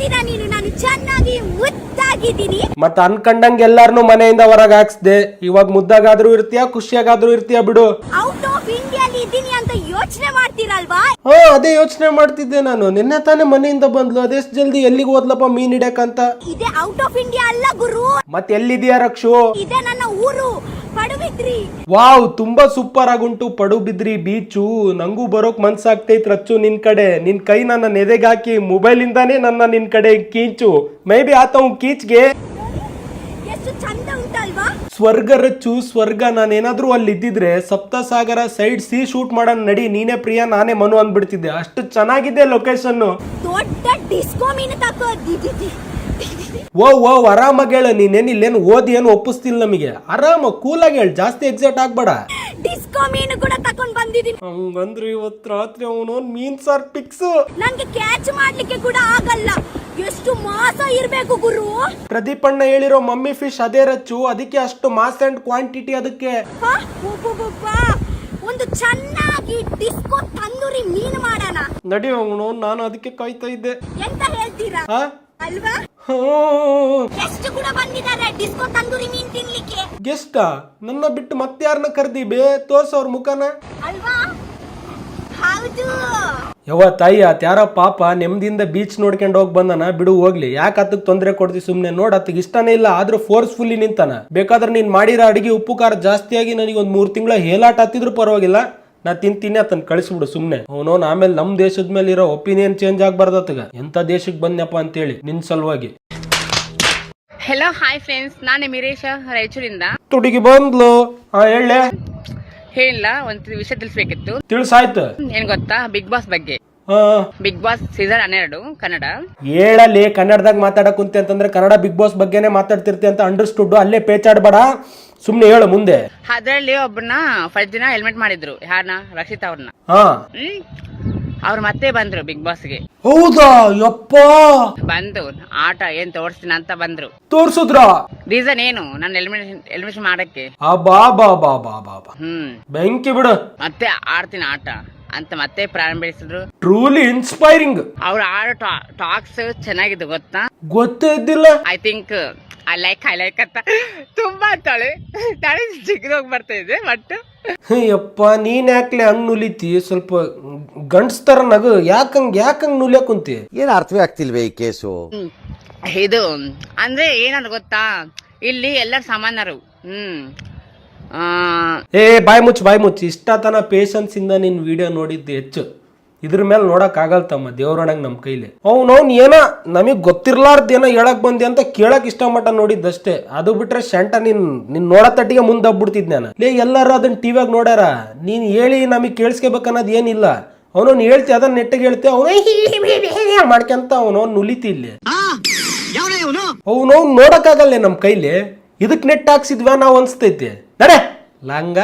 ನೋಡಿದ ನೀನು ನಾನು ಚೆನ್ನಾಗಿ ಮುದ್ದಾಗಿದ್ದೀನಿ. ಮತ್ತ ಅನ್ಕಂಡಂಗೆ ಎಲ್ಲಾರನು ಮನೆಯಿಂದ ಹೊರಗೆ ಹಾಕ್ಸ್ದೆ. ಇವಾಗ ಮುದ್ದಾಗಾದ್ರೂ ಇರ್ತೀಯ, ಖುಷಿಯಾಗಾದ್ರೂ ಇರ್ತೀಯ ಬಿಡು. ಔಟ್ ಆಫ್ ಇಂಡಿಯಾ ಇದ್ದೀನಿ ಅಂತ ಯೋಚನೆ ಮಾಡ್ತೀರಲ್ವಾ? ಹಾ, ಅದೇ ಯೋಚನೆ ಮಾಡ್ತಿದ್ದೆ ನಾನು. ನಿನ್ನೆ ತಾನೇ ಮನೆಯಿಂದ ಬಂದ್ಲು, ಅದೆಷ್ಟು ಜಲ್ದಿ ಎಲ್ಲಿಗೆ ಹೋದ್ಲಪ್ಪ ಮೀನ್ ಹಿಡ್ಯಾಕಂತ. ಇದೆ ಔಟ್ ಆಫ್ ಇಂಡಿಯಾ ಅಲ್ಲ ಗುರು. ಮತ್ತೆ ಎಲ್ಲಿದ್ಯಾ ರಕ್ಷು? ಇದೆ ನನ್ನ ಊರು ಪಡುಬಿದ್ರಿ. ವಾವ್, ತುಂಬಾ ಸೂಪರ್ ಆಗುಂಟು ಪಡುಬಿದ್ರಿ ಬೀಚು. ನಂಗೂ ಬರೋಕ್ ಮನ್ಸಾಗ್ತೈತ್ ರಚ್ಚು ನಿನ್ ಕಡೆ. ನಿನ್ ಕೈ ನನ್ನ ನೆದೆಗೆ ಹಾಕಿ ಮೊಬೈಲ್ ಇಂದಾನೇ ನನ್ನ ನಿನ್ ಕಡೆ ಕೀಚು. ಮೇ ಬಿ ಆತ ಕೀಚ್ಗೆ ಎಷ್ಟು ಚಂದ ಉಂಟಲ್ವಾ? ಸ್ವರ್ಗ ರಚ್ಚು, ಸ್ವರ್ಗ. ನಾನೇನಾದ್ರೂ ಅಲ್ಲಿ ಇದ್ದಿದ್ರೆ ಸಪ್ತಸಾಗರ ಸೈಡ್ ಸಿ ಶೂಟ್ ಮಾಡೋಣ ನಡಿ, ನೀನೇ ಪ್ರಿಯಾ ನಾನೇ ಮನು ಅಂದ್ಬಿಡ್ತಿದ್ದೆ. ಅಷ್ಟು ಚೆನ್ನಾಗಿದೆ ಲೊಕೇಶನ್. ದೊಡ್ಡ ಡಿಸ್ಕೋ ಮೀನು ತಕೋ. ಓ ಆರಾಮಾಗಿ ಹೇಳ. ನೀನೇನಿಲ್ಲೇನು ಓದಿ ಏನು ಒಪ್ಪಿಸ್ತಿಲ್ಲ ನಮಗೆ. ಆರಾಮ ಕೂಲಾಗಿ ಹೇಳ, ಜಾಸ್ತಿ ಎಕ್ಸೈಟ್ ಆಗ್ಬೇಡ. ಡಿಸ್ಕೋ ಮೀನು ಕೂಡ ತಕೊಂಡ್ ಬಂದಿದ್ದೀನಿ. ಹಂಗಂದ್ರೆ ಇವತ್ತು ರಾತ್ರಿ ಅವನು ಮೀನ್ ಸಾರ್ ಫಿಕ್ಸ್. ನನ್ಗೆ ಕ್ಯಾಚ್ ಮಾಡ್ಲಿಕ್ಕೆ ಕೂಡ ಆಗಲ್ಲ. ಎಷ್ಟು ಮಾಸ ಇರ್ಬೇಕು ಗುರು. ಪ್ರದೀಪ್ ಅಣ್ಣ ಹೇಳಿರೋ ಮಮ್ಮಿ ಫಿಶ್ ಅದೇ ರಚ್ಚು, ಅದಕ್ಕೆ ಅಷ್ಟು ಮಾಸ್ ಅಂಡ್ ಕ್ವಾಂಟಿಟಿ. ಅದಕ್ಕೆ ಒಂದು ಚೆನ್ನಾಗಿ ಡಿಸ್ಕೋ ತಂದೂರಿ ಮೀನು ಮಾಡೋಣ ನಡಿ ಅವನು. ನಾನು ಅದಕ್ಕೆ ಕಾಯ್ತಾ ಇದ್ದೆ. ಎಂತ ಹೇಳ್ತೀರಾ ಅಲ್ವಾ? ಗೆಸ್ಟ್ ಕೂಡ ಬಂದಿದ್ದಾರೆ ಡಿಸ್ಕೋ ತಂದೂರಿ ಮೀನ್ ತಿನ್ಲಿಕ್ಕೆ. ಗೆಸ್ಟ್ ನನ್ನ ಬಿಟ್ಟು ಮತ್ತೆ ಯಾರನ್ನ ಕರ್ದಿ ಬೇ? ತೋರ್ಸ ಅವ್ರ ಮುಖನ. ಅಲ್ವಾ? ಹೌದು. ಯವ್ವ ತಾಯಿ, ಯಾರ ಪಾಪ ನೆಮ್ಮದಿಯಿಂದ ಬೀಚ್ ನೋಡ್ಕೊಂಡು ಹೋಗಿ ಬಂದನ. ಬಿಡು ಹೋಗ್ಲಿ, ಯಾಕೆ ಹತ್ತಕ್ ತೊಂದರೆ ಕೊಡ್ತಿ ಸುಮ್ನೆ. ನೋಡ್ ಹತ್ತಕ್ ಇಷ್ಟನೇ ಇಲ್ಲ, ಆದ್ರೂ ಫೋರ್ಸ್ಫುಲ್ಲಿ ನಿಂತಾನ. ಬೇಕಾದ್ರೆ ನೀನ್ ಮಾಡಿರೋ ಅಡಿಗೆ ಉಪ್ಪು ಖಾರ ಜಾಸ್ತಿ ಆಗಿ ನನಗೆ ಒಂದ್ 3 ತಿಂಗಳ ಹೇಲಾಟ ಹತ್ತಿದ್ರು ಪರವಾಗಿಲ್ಲ, ನಾ ತಿಂತೀನಿ ಅದನ್ನ ಕಳಿಸ್ಬಿಡು ಸುಮ್ನೆ. ಅವನೋನ್ ಆಮೇಲೆ ನಮ್ ದೇಶದ ಮೇಲೆ ಇರೋ ಒಪಿನಿಯನ್ ಚೇಂಜ್ ಆಗ್ಬಾರ್ದತ್ತಗ. ಎಂತ ದೇಶಕ್ಕೆ ಬಂದ್ನಪ್ಪ ಅಂತೇಳಿ ನಿನ್ ಸಲುವಾಗಿ. ಹೆಲೋ ಹಾಯ್ ಫ್ರೆಂಡ್ಸ್, ನಾನು ಮಿರೇಶ ರಾಯಚೂರಿಂದ. ತುಡಿಗೆ ಬಂದ್ಲು. ಹೇಳೆ. ಹೇಳಿಲ್ಲ, ಒಂದು ವಿಷಯ ತಿಳಿಸ್ಬೇಕಿತ್ತು. ತಿಳಿಸಾಯ್ತು. ಏನ್ ಗೊತ್ತಾ, ಬಿಗ್ ಬಾಸ್ ಬಗ್ಗೆ. Bigg Boss season 12 Kannada. ಹೇಳಲಿ, ಕನ್ನಡದಾಗ ಮಾತಾಡಕ್ ಕುಂತೆ ಅಂತಂದ್ರೆ ಕನ್ನಡ ಬಿಗ್ ಬಾಸ್ ಬಗ್ಗೆನೆ ಮಾತಾಡ್ತಿರ್ತಿ ಅಂತ ಅಂಡರ್ಸ್ಟುಡ್. ಅಲ್ಲೇ ಪೇಚಾಡ್ಬೇಡ, ಸುಮ್ನೆ ಹೇಳು ಮುಂದೆ. ಅದ್ರಲ್ಲಿ ಒಬ್ಬನ ಫಸ್ಟ್ ದಿನ ಹೆಲ್ಮೆಟ್ ಮಾಡಿದ್ರು, ಯಾರನ್ನ? ರಕ್ಷಿತಾ ಅವ್ರನ್ನ. ಅವ್ರು ಮತ್ತೆ ಬಂದ್ರು ಬಿಗ್ ಬಾಸ್ಗೆ. ಹೌದಾ? ಯಪ್ಪ. ಬಂದು ಆಟ ಏನ್ ತೋರಿಸ್ತೀನಿ ಅಂತ ಬಂದ್ರು. ತೋರ್ಸುದ್ರ? ರೀಸನ್ ಏನು? ನಾನು ಎಲಿಮಿನೇಷನ್ ಮಾಡಕ್ಕೆ. ಬೆಂಕಿ ಬಿಡು. ಮತ್ತೆ ಆಡ್ತೀನಿ ಆಟ ಅಂತ ಮತ್ತೆ ಪ್ರಾರಂಭಿಸಿದ್ರು. Truly inspiring. ಅವ್ರ ಆಡೋ ಟಾಕ್ಸ್ ಚೆನ್ನಾಗಿದೆ, ಗೊತ್ತಾ? ಗೊತ್ತೇ ಇದ್ದಿಲ್ಲ. ಐ ಥಿಂಕ್ ಐ ಲೈಕ್ ಅಂತ ತುಂಬಾ ತಳೆ ಜಿಗ್ದೋಗಿ ಬರ್ತಾ ಇದೆ. ಬಟ್ ಯಪ್ಪ, ನೀನ್ ಯಾಕ್ಲೆ ಹಂಗ್ ನುಲಿತಿ? ಸ್ವಲ್ಪ ಗಂಡಸ್ತರ ನಗು. ಯಾಕಂಗ್ ನುಲಿಯಕ್ ಕುಂತಿ? ಏನ್ ಅರ್ಥವೇ ಆಗ್ತಿಲ್ವೇ ಈ ಕೇಸು? ಇದು ಅಂದ್ರೆ ಏನಂತ ಗೊತ್ತಾ, ಇಲ್ಲಿ ಎಲ್ಲರೂ ಸಮಾನರು. ಬಾಯ್ ಮುಚ್ಚ. ಇಷ್ಟ ತನ ಪೇಷನ್ಸ್ ಇಂದ ನಿನ್ ವಿಡಿಯೋ ನೋಡಿದ್ದು ಹೆಚ್ಚು. ಇದ್ರ ಮೇಲೆ ನೋಡಕ್ ಆಗಲ್ತಮ್ಮ, ದೇವ್ರೊಳಗ್ ನಮ್ ಕೈಲಿ. ಅವ್ನವ್ನ್ ಏನ ನಮಗ್ ಗೊತ್ತಿರ್ಲಾರ್ದೇನೋ ಹೇಳಕ್ ಬಂದಿ ಅಂತ ಕೇಳಕ್ ಇಷ್ಟ ಮಟ್ಟ ನೋಡಿದ್ದಷ್ಟೇ. ಅದು ಬಿಟ್ರೆ ಶಂಟ ನಿನ್ ನೋಡತಟ್ಟಿಗೆ ಮುಂದೆ ಹಬ್ಬಿಡ್ತಿದ್ ನಾನು. ಎಲ್ಲಾರು ಅದನ್ನ ಟಿವಿಯಾಗ ನೋಡ್ಯಾರ. ನೀನ್ ಹೇಳಿ ನಮಗ್ ಕೇಳಿಸ್ಕೋಬೇಕನ್ನೋದ್ ಏನಿಲ್ಲ. ಅವನವ್ನು ಹೇಳ್ತಿ, ಅದನ್ನ ನೆಟ್ಟಿಗೆ ಹೇಳ್ತಿ, ಅವನ ಮಾಡ್ಕೊಂತ ಅವನವ್ನು ನುಲಿತಿ ಇಲ್ಲಿ. ಅವನವ್ನು ನೋಡಕ್ ಆಗಲ್ಲ ನಮ್ ಕೈಲಿ. ಇದಕ್ ನೆಟ್ ಹಾಕ್ಸಿದ್ವಾ ನಾವ್ ಅನ್ಸ್ತೈತಿ. ನಡೆ ಲಂಗ.